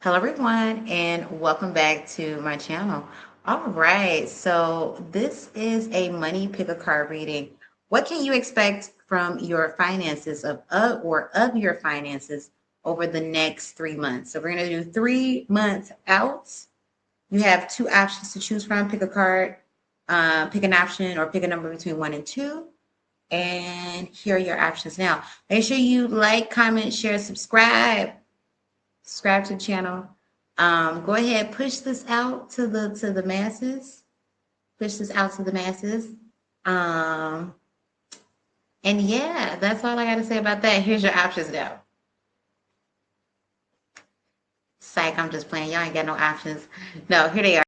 Hello, everyone, and welcome back to my channel. All right, so this is a money pick a card reading. What can you expect from your finances of your finances over the next 3 months? So we're going to do 3 months out. You have two options to choose from. Pick a card, pick an option, or pick a number between 1 and 2. And here are your options now. Make sure you like, comment, share, subscribe to the channel. Go ahead, push this out to the masses. Push this out to the masses. Um, and yeah, that's all I got to say about that. Here's your options now. Psych, I'm just playing. Y'all ain't got no options. No, here they are.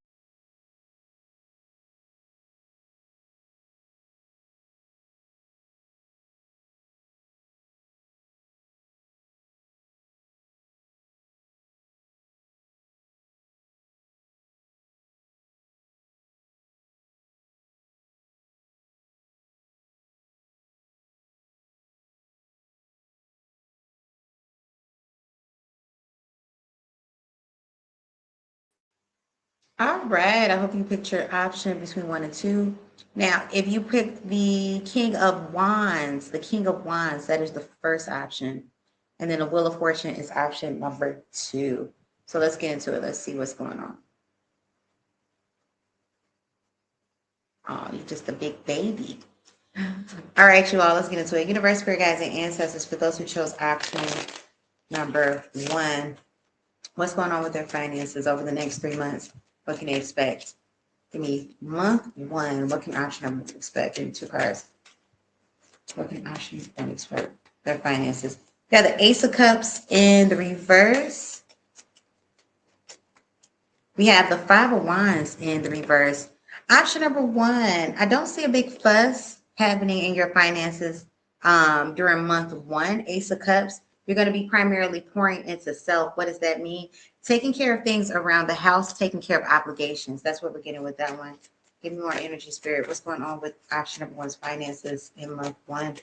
All right. I hope you picked your option between 1 and 2. Now, if you pick the King of Wands, that is the first option. And then the Wheel of Fortune is option number 2. So let's get into it. Let's see what's going on. Oh, you're just a big baby. All right, you all, let's get into it. Universe, spirit guides, and ancestors, for those who chose option number 1, what's going on with their finances over the next 3 months? What can they expect? Give me month 1. What can option number 2 expect? Give me 2 cards. What can option 1 expect? Their finances. We got the Ace of Cups in the reverse. We have the Five of Wands in the reverse. Option number 1, I don't see a big fuss happening in your finances during month 1. Ace of Cups, you're going to be primarily pouring into self. What does that mean? Taking care of things around the house, taking care of obligations. That's what we're getting with that one. Give me more energy, spirit. What's going on with option number 1's finances in month 1?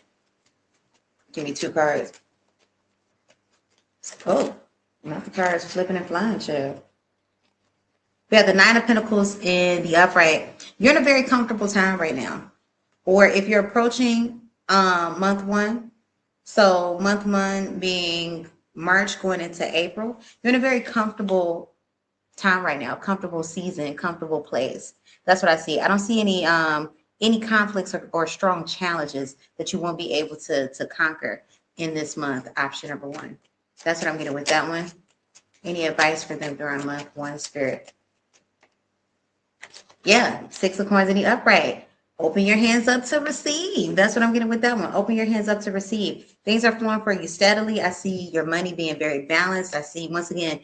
Give me 2 cards. Oh, not the cards flipping and flying, child. We have the Nine of Pentacles in the upright. You're in a very comfortable time right now. Or if you're approaching month 1, so month 1 being March going into April, you're in a very comfortable time right now, comfortable season, comfortable place. That's what I see. I don't see any conflicts or strong challenges that you won't be able to conquer in this month, option number 1. That's what I'm getting with that one. Any advice for them during month 1, spirit? Yeah, 6 of Coins in the upright. Open your hands up to receive. That's what I'm getting with that one. Open your hands up to receive. Things are flowing for you steadily. I see your money being very balanced. I see, once again,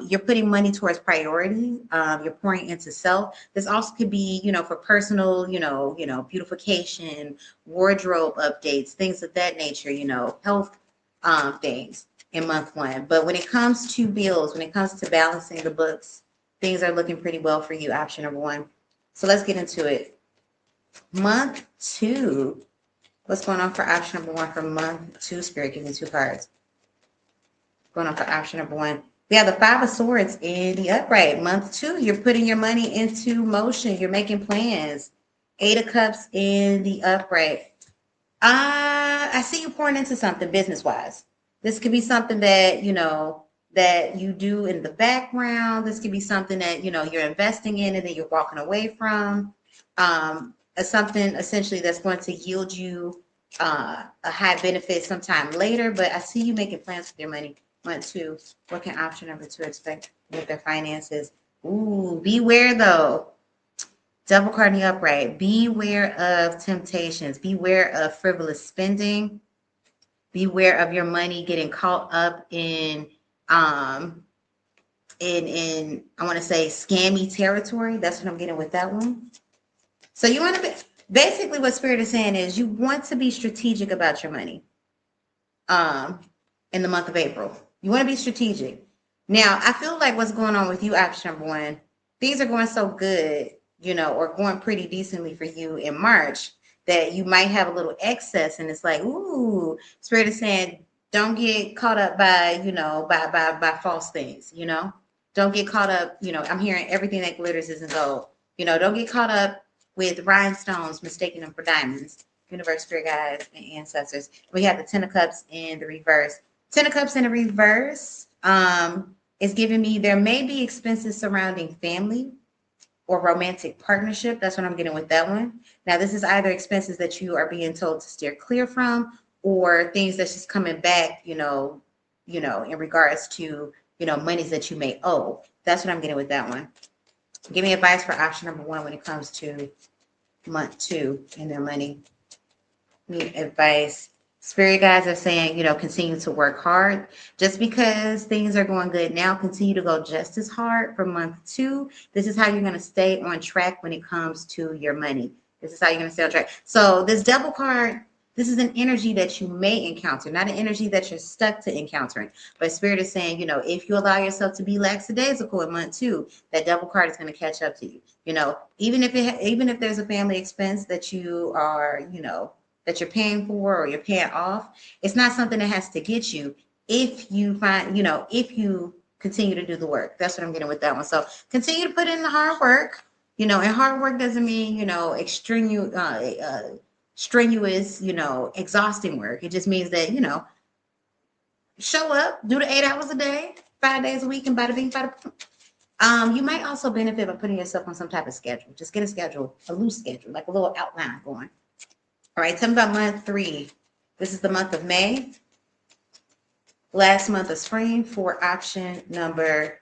you're putting money towards priority. You're pouring into self. This also could be, for personal, beautification, wardrobe updates, things of that nature, health things in month 1. But when it comes to bills, when it comes to balancing the books, things are looking pretty well for you, option number 1. So let's get into it. Month 2. What's going on for option number 1 for month 2, spirit? Give me 2 cards. Going on for option number 1. We have the Five of Swords in the upright. Month 2, you're putting your money into motion. You're making plans. 8 of Cups in the upright. I see you pouring into something business-wise. This could be something that, that you do in the background. This could be something that, you're investing in and then you're walking away from. Something essentially that's going to yield you a high benefit sometime later. But I see you making plans with your money. 1, 2. What can option number 2 expect with their finances? Ooh, beware though. Double card in the upright. Beware of temptations. Beware of frivolous spending. Beware of your money getting caught up in I want to say scammy territory. That's what I'm getting with that one. So you want to be, basically what spirit is saying is you want to be strategic about your money in the month of April. You want to be strategic. Now, I feel like what's going on with you, option number 1, things are going so good, or going pretty decently for you in March that you might have a little excess, and it's like, ooh, spirit is saying, Don't get caught up by, by false things, Don't get caught up, I'm hearing everything that glitters isn't gold. Don't get caught up with rhinestones, mistaking them for diamonds. Universe, spirit guides, and ancestors. We have the Ten of Cups in the reverse. Ten of Cups in the reverse is giving me there may be expenses surrounding family or romantic partnership. That's what I'm getting with that one. Now, this is either expenses that you are being told to steer clear from, or things that's just coming back, in regards to, monies that you may owe. That's what I'm getting with that one. Give me advice for option number one when it comes to month 2 and their money. Need advice. Spirit guides are saying, continue to work hard. Just because things are going good now, continue to go just as hard for month 2. This is how you're going to stay on track when it comes to your money. This is how you're going to stay on track. So this double card, this is an energy that you may encounter, not an energy that you're stuck to encountering. But Spirit is saying, if you allow yourself to be lackadaisical in month 2, that double card is going to catch up to you. Even if there's a family expense that you are, that you're paying for or you're paying off, it's not something that has to get you if you find, if you continue to do the work. That's what I'm getting with that one. So continue to put in the hard work, and hard work doesn't mean, strenuous, exhausting work. It just means that, show up, do the 8 hours a day, 5 days a week, and bada bing, bada boom. You might also benefit by putting yourself on some type of schedule. Just get a schedule, a loose schedule, like a little outline going. All right, tell me about month 3. This is the month of May. Last month of spring for option number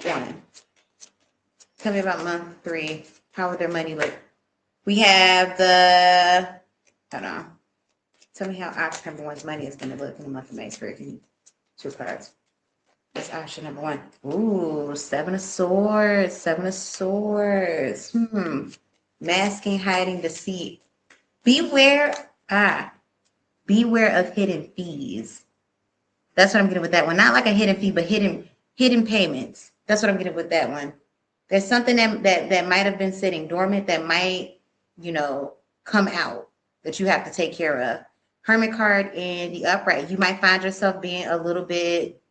1. Tell me about month 3. How would their money look? We have hold on. Tell me how option number 1's money is going to look in the month of May. Spirit, give me 2 cards. That's option number 1. Ooh, 7 of Swords. 7 of Swords. Masking, hiding, deceit. Beware of hidden fees. That's what I'm getting with that one. Not like a hidden fee, but hidden payments. That's what I'm getting with that one. There's something that might have been sitting dormant that might, come out that you have to take care of. Hermit card in the upright. You might find yourself being a little bit,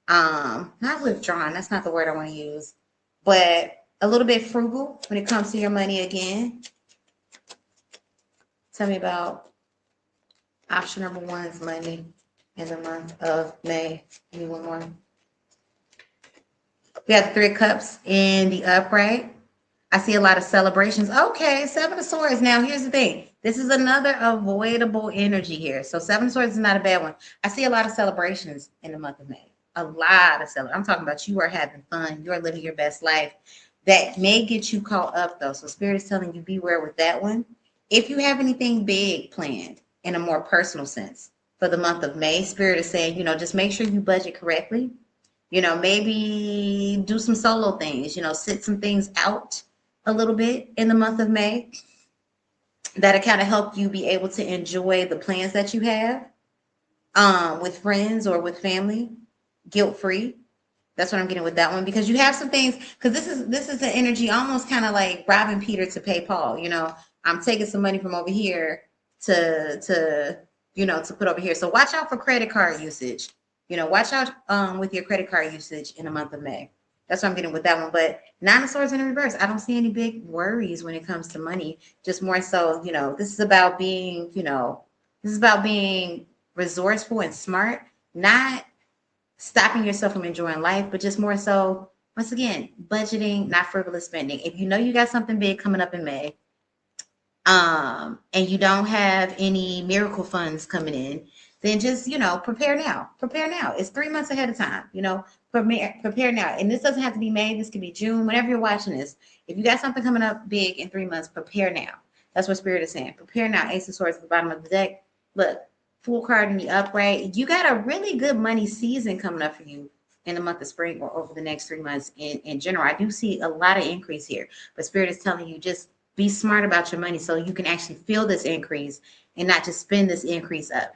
not withdrawn. That's not the word I want to use, but a little bit frugal when it comes to your money again. Tell me about option number 1's money in the month of May. Give me one more. We have the 3 of Cups in the upright. I see a lot of celebrations. Okay, 7 of Swords. Now, here's the thing. This is another avoidable energy here. So 7 of Swords is not a bad one. I see a lot of celebrations in the month of May. A lot of celebrations. I'm talking about you are having fun. You're living your best life. That may get you caught up, though. So Spirit is telling you beware with that one. If you have anything big planned in a more personal sense for the month of May, Spirit is saying, just make sure you budget correctly. Maybe do some solo things, sit some things out a little bit in the month of May. That'll kind of help you be able to enjoy the plans that you have with friends or with family, guilt-free. That's what I'm getting with that one, because you have some things, because this is the energy almost kind of like robbing Peter to pay Paul. I'm taking some money from over here to put over here. So watch out for credit card usage. Watch out with your credit card usage in the month of May. That's what I'm getting with that one. But 9 of Swords in reverse. I don't see any big worries when it comes to money. Just more so, this is about being, resourceful and smart, not stopping yourself from enjoying life, but just more so, once again, budgeting, not frivolous spending. If you know you got something big coming up in May, and you don't have any miracle funds coming in, then just, prepare now. Prepare now. It's 3 months ahead of time, prepare now. And this doesn't have to be May. This could be June, whenever you're watching this. If you got something coming up big in 3 months, prepare now. That's what Spirit is saying. Prepare now. Ace of Swords at the bottom of the deck. Look, Fool card in the upright. You got a really good money season coming up for you in the month of spring or over the next 3 months in general. I do see a lot of increase here, but Spirit is telling you just be smart about your money so you can actually feel this increase and not just spend this increase up,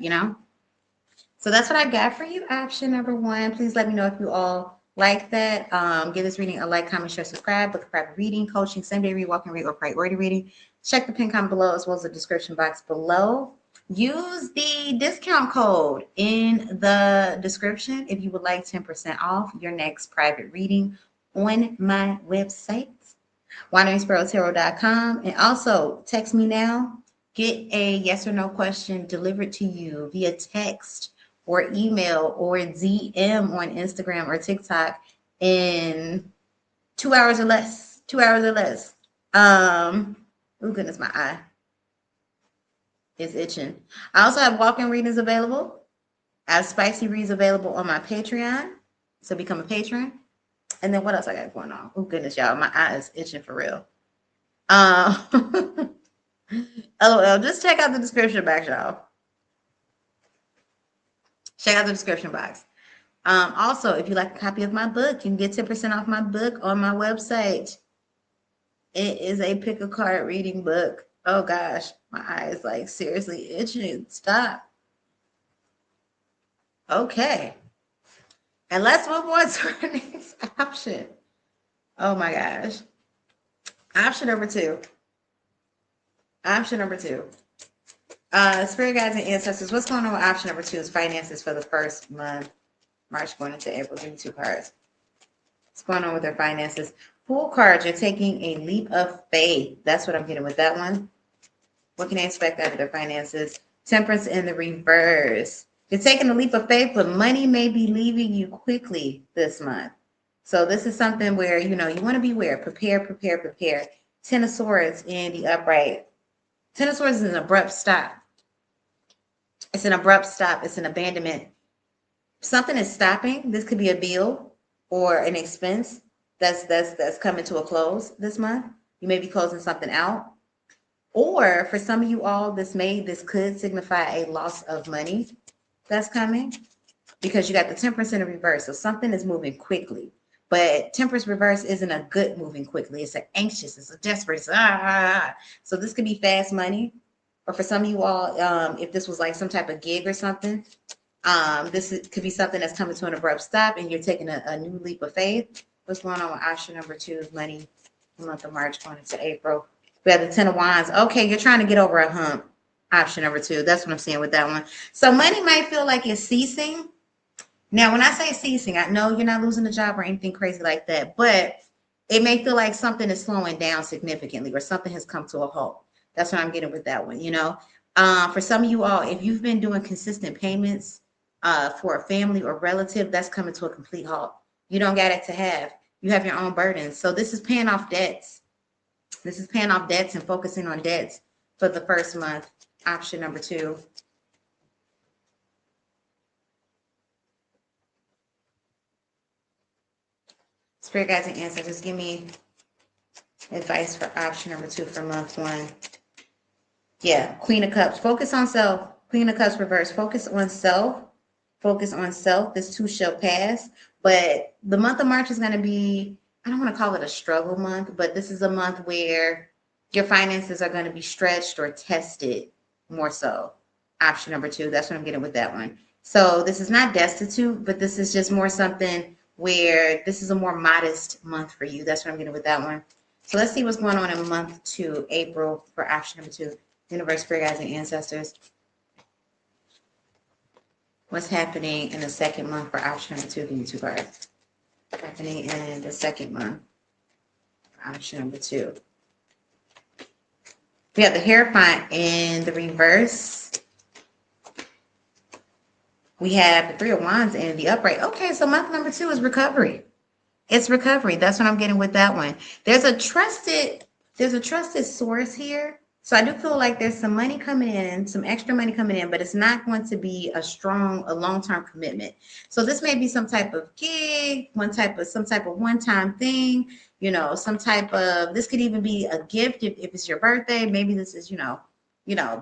So that's what I got for you. Option number 1. Please let me know if you all like that. Give this reading a like, comment, share, subscribe. Book a private reading, coaching, same-day read, walking read, or priority reading. Check the pin comment below as well as the description box below. Use the discount code in the description if you would like 10% off your next private reading on my website, WanderingSparrowTarot.com. And also text me now. Get a yes or no question delivered to you via text or email or DM on Instagram or TikTok in 2 hours or less. 2 hours or less. Oh goodness, my eye is itching. I also have walk-in readings available. I have spicy reads available on my Patreon. So become a patron. And then what else I got going on? Oh goodness, y'all, my eye is itching for real. LOL, just check out the description box, y'all. Check out the description box. Also, if you like a copy of my book, you can get 10% off my book on my website. It is a pick a card reading book. Oh gosh, my eye is like seriously itching. Stop. Okay. And let's move on to our next option. Oh my gosh. Option number two. Option number two. Spirit guides and ancestors. What's going on with option number two is finances for the first month. March going into April. Give me two cards. What's going on with their finances? Fool cards. You're taking a leap of faith. That's what I'm getting with that one. What can they expect out of their finances? Temperance in the reverse. You're taking a leap of faith, but money may be leaving you quickly this month. So this is something where, you know, you want to be aware. Prepare, prepare, prepare. Ten of Swords in the upright. Ten of Swords is an abrupt stop. It's an abrupt stop. It's an abandonment. Something is stopping. This could be a bill or an expense that's coming to a close this month. You may be closing something out. Or for some of you all, this could signify a loss of money that's coming because you got the Temperance in the reverse. So something is moving quickly. But Temperance reverse isn't a good moving quickly. It's an anxious, it's a desperate, So this could be fast money. Or for some of you all, if this was like some type of gig or something, could be something that's coming to an abrupt stop and you're taking a new leap of faith. What's going on with option number two? Money, the month of March going into April. We have the Ten of Wands. Okay, you're trying to get over a hump. Option number two. That's what I'm saying with that one. So money might feel like it's ceasing. Now, when I say ceasing, I know you're not losing a job or anything crazy like that, but it may feel like something is slowing down significantly or something has come to a halt. That's what I'm getting with that one, you know. For some of you all, if you've been doing consistent payments for a family or relative, that's coming to a complete halt. You don't got it to have. You have your own burdens. So this is paying off debts. This is paying off debts and focusing on debts for the first month. Option number two. Spirit guides and ancestors, give me advice for option number two for month one. Yeah, Queen of Cups. Focus on self. Queen of Cups reverse. Focus on self. Focus on self. This too shall pass. But the month of March is going to be, I don't want to call it a struggle month, but this is a month where your finances are going to be stretched or tested more so. Option number two. That's what I'm getting with that one. So this is not destitute, but this is just more something where this is a more modest month for you. That's what I'm getting with that one. So let's see what's going on in month two, April, for option number two. Universe, Spirit guides, and ancestors. What's happening in the second month for option number two? Give me two cards. Happening in the second month. Option number two. We have the Hierophant in the reverse. We have the Three of Wands in the upright. Okay, so month number two is recovery. It's recovery. That's what I'm getting with that one. There's a trusted source here. So I do feel like there's some money coming in, some extra money coming in, but it's not going to be a long-term commitment. So this may be some type of gig, some type of one-time thing, you know, this could even be a gift if it's your birthday. Maybe this is,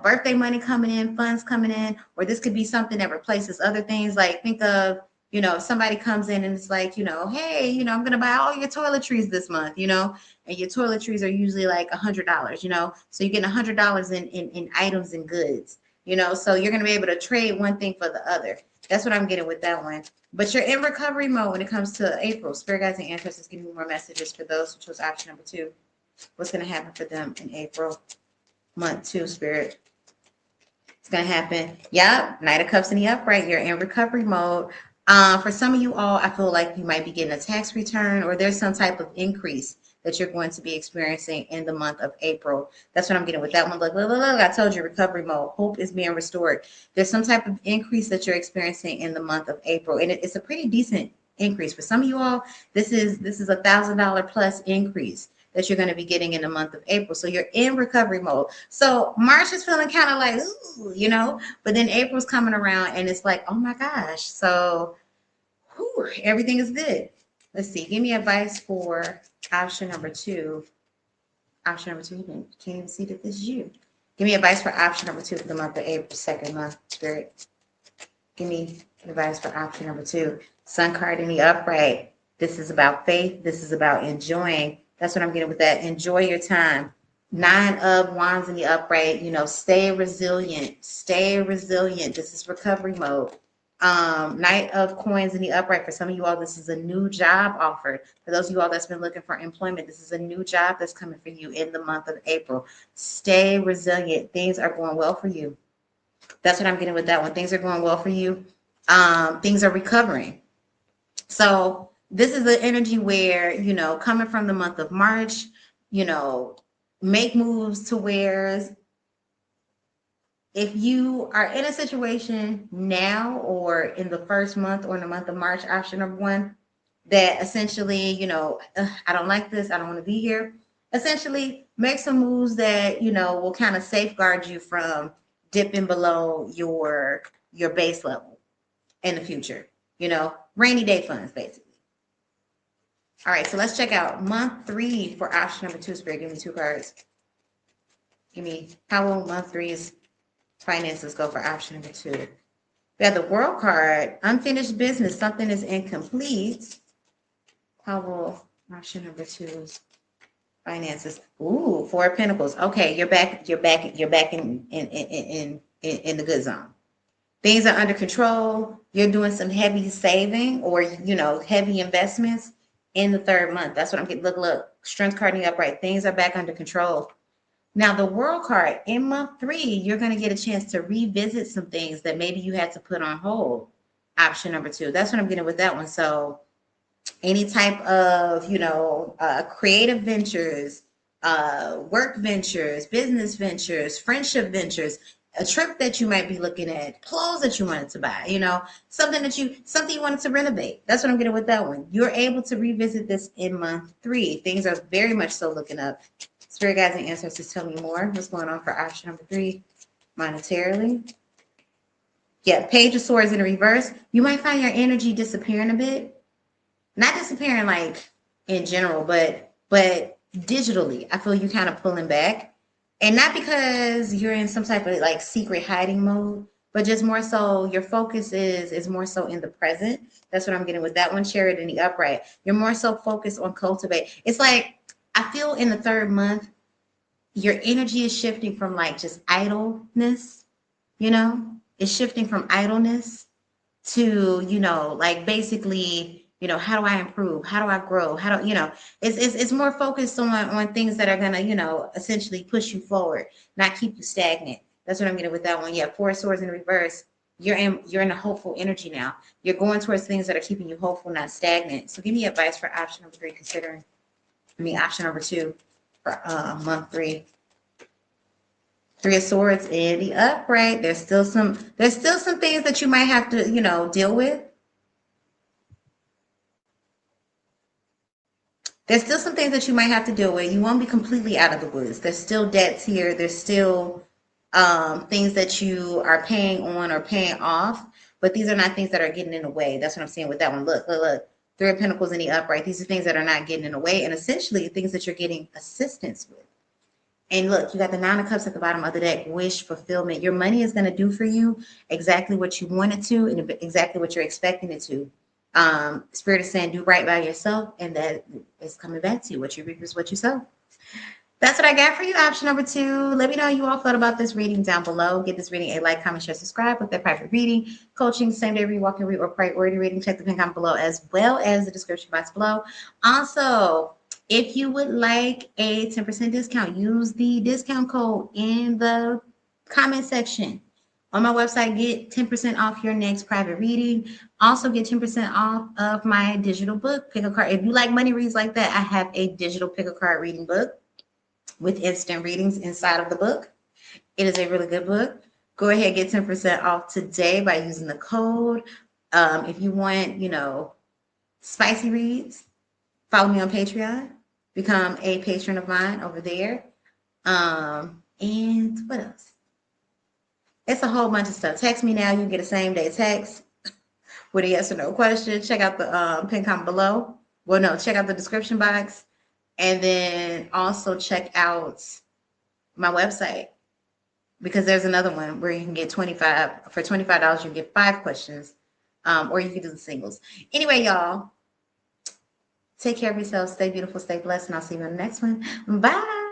birthday money coming in, funds coming in, or this could be something that replaces other things. Like think of, if somebody comes in and it's like, hey, I'm going to buy all your toiletries this month, and your toiletries are usually like $100, so you're getting $100 in items and goods, so you're going to be able to trade one thing for the other. That's what I'm getting with that one. But you're in recovery mode when it comes to April. Spirit guides and ancestors, give me more messages for those who chose option number two. What's going to happen for them in April? Month two, Spirit. It's going to happen. Yep. Knight of Cups in the upright. You're in recovery mode. For some of you all, I feel like you might be getting a tax return or there's some type of increase that you're going to be experiencing in the month of April. That's what I'm getting with that one. Look, I told you recovery mode. Hope is being restored. There's some type of increase that you're experiencing in the month of April. And it's a pretty decent increase. For some of you all, this is $1,000 plus increase that you're going to be getting in the month of April. So you're in recovery mode. So March is feeling kind of like, ooh, you know, but then April's coming around and it's like, oh my gosh. So whew, everything is good. Let's see. Give me advice for option number two. Option number two, you can't even see that this is you. Give me advice for option number two for the month of April, second month, Spirit. Give me advice for option number two. Sun card in the upright. This is about faith. This is about enjoying. That's what I'm getting with that. Enjoy your time. 9 of Wands in the upright. You know, stay resilient. Stay resilient. This is recovery mode. Knight of Coins in the upright. For some of you all, this is a new job offer. For those of you all that's been looking for employment, this is a new job that's coming for you in the month of April. Stay resilient. Things are going well for you. That's what I'm getting with that one. Things are going well for you. Things are recovering. So this is the energy where, you know, coming from the month of March, you know, make moves to where if you are in a situation now or in the first month or in the month of March, option number one, that essentially, you know, I don't like this, I don't want to be here. Essentially, make some moves that, you know, will kind of safeguard you from dipping below your base level in the future. You know, rainy day funds, basically. All right, so let's check out month 3 for option number 2. Spirit, give me 2 cards. Give me, how will month 3's finances go for option number 2? We have the World card, unfinished business, something is incomplete. How will option number 2's finances? Ooh, 4 of Pentacles. Okay, you're back in the good zone. Things are under control. You're doing some heavy saving or, you know, heavy investments in the 3rd month. That's what I'm getting. Look, strength card in the upright. Things are back under control. Now, the World card in month 3, you're going to get a chance to revisit some things that maybe you had to put on hold. Option number 2. That's what I'm getting with that one. So any type of, you know, creative ventures, work ventures, business ventures, friendship ventures, a trip that you might be looking at, clothes that you wanted to buy, you know, something you wanted to renovate. That's what I'm getting with that one. You're able to revisit this in month 3. Things are very much so looking up. Spirit guides and ancestors, tell me more. What's going on for option number 3 monetarily? Yeah, Page of Swords in reverse. You might find your energy disappearing a bit. Not disappearing like in general, but digitally. I feel you kind of pulling back. And not because you're in some type of like secret hiding mode, but just more so your focus is more so in the present. That's what I'm getting with that one. Chariot in the upright. You're more so focused on cultivate. It's like, I feel in the 3rd month, your energy is shifting from like just idleness, you know, it's shifting from idleness to, you know, like basically, you know, how do I improve? How do I grow? How do, you know, it's more focused on things that are going to, you know, essentially push you forward, not keep you stagnant. That's what I'm getting with that one. Yeah, 4 swords in reverse. You're in a hopeful energy now. You're going towards things that are keeping you hopeful, not stagnant. So give me advice for option number 3, considering, option number 2 for month 3. 3 of Swords in the upright. There's still some things that you might have to, you know, deal with. There's still some things that you might have to deal with. You won't be completely out of the woods. There's still debts here. There's still things that you are paying on or paying off, but these are not things that are getting in the way. That's what I'm saying with that one. Look. 3 of Pentacles in the upright. These are things that are not getting in the way, and essentially things that you're getting assistance with. And look, you got the 9 of Cups at the bottom of the deck, wish fulfillment. Your money is going to do for you exactly what you want it to and exactly what you're expecting it to. Spirit is saying do right by yourself, and that is coming back to you. What you reap is what you sow. That's what I got for you, option number 2. Let me know how you all felt about this reading down below. Give this reading a like, comment, share, subscribe with that private reading, coaching, same day read, walk and read, or priority reading. Check the pin comment below as well as the description box below. Also, if you would like a 10% discount, use the discount code in the comment section. On my website, get 10% off your next private reading. Also get 10% off of my digital book, Pick a Card. If you like money reads like that, I have a digital Pick a Card reading book with instant readings inside of the book. It is a really good book. Go ahead, get 10% off today by using the code. If you want, spicy reads, follow me on Patreon. Become a patron of mine over there. And what else? It's a whole bunch of stuff. Text me now. You can get a same day text with a yes or no question. Check out the pin comment below. Well, no, check out the description box. And then also check out my website, because there's another one where you can get $25 you can get 5 questions, or you can do the singles. Anyway, y'all, take care of yourselves, stay beautiful, stay blessed, and I'll see you in the next one. Bye.